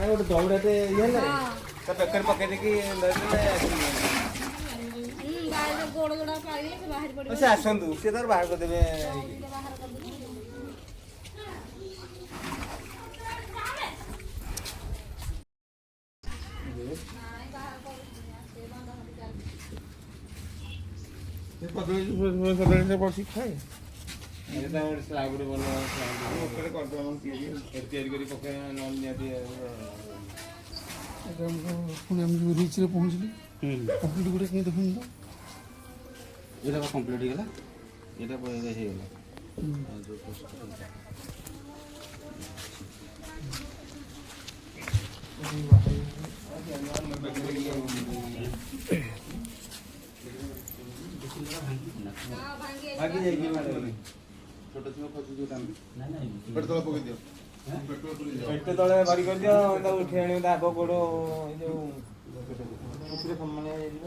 ଗୋଟେ ଦୌଡ଼ାଟେ ଇଏ ହେଲେ ତା ବେକରେ ପକେଇ ଦେଇକି ସେ ଆସନ୍ତୁ ସେ ତାର ବାହାର କରିଦେବେ। ବସି ଖାଏ ସ୍ଲାବରେ ତିଆରି କରି ପକେଇବା ନହେଲେ ନିହାତି ପୁଣି ଆମେ ଯେଉଁ ରିଚ୍ରେ ପହଞ୍ଚିଲୁ କମ୍ପ୍ଲିଟ୍ ଗୋଟେ କେମିତି ଦେଖୁନି ତ ଏଇଟା କମ୍ପ୍ଲିଟ୍ ହେଇଗଲା ଏଇଟା ହେଇଗଲା ଛୋଟ ଛୁଆ ଖୋଜୁଛୁ ପେଟ ତଳେ ପକେଇ ଦିଅ ପେଟ ତଳେ ବାରି କରିଦିଅ ତାକୁ ଉଠି ଆଣିବ ତା ଆଗ ଗୋଡ଼ ଏଇ ଯେଉଁ ସମାନ ହେଇଯିବ।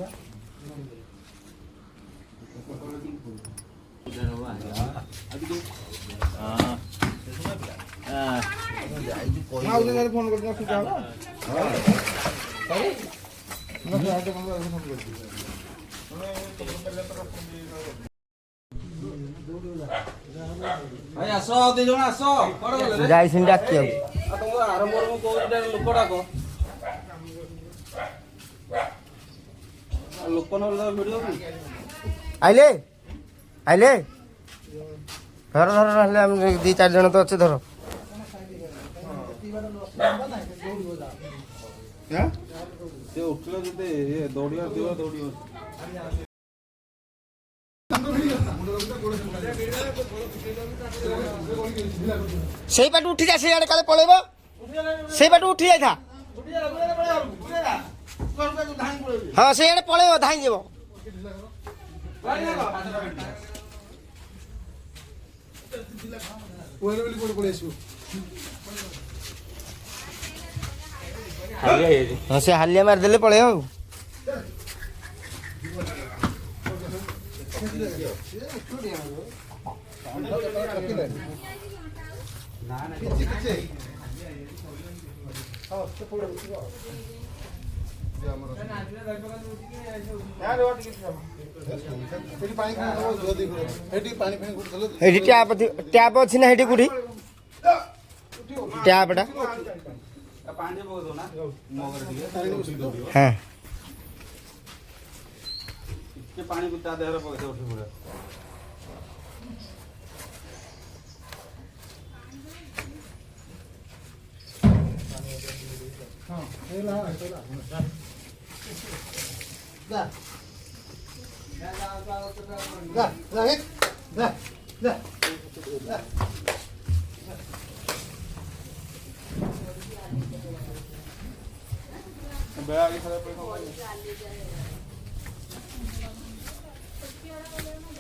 ଫୋନ ଯାଇଛନ୍ତି ଡାକି ଆଇଲେ ଆଇଲେ ଧର ଧର ହେଲେ ଆମେ 2-4 ଜଣ ତ ଅଛେ ଧର ଉଠିଲ ଯେତେ ଦୌଡ଼ିବା ଯିବ ଦୌଡ଼ିବ ସେଇ ପାଟୁ ଉଠି ଯା ସେଇଆଡ଼େ କାଳେ ପଳେଇବ ସେଇ ପାଟୁ ଉଠି ଯାଇଥା ହଁ ସେଇଆଡ଼େ ପଳେଇବ ଧାଇଁ ଯିବ ହଁ ସେ ହାଲିଆ ମାରିଦେଲେ ପଳେଇବ ଆଉ ଏଠି ଟ୍ୟାପ ଅଛି ନା ଏଠି କୋଉଠି ଟ୍ୟାପଟା ହଁ ପାଣି ତା ଦେହରେ ପଇସା ଉଠି ପଡେ ବେଳା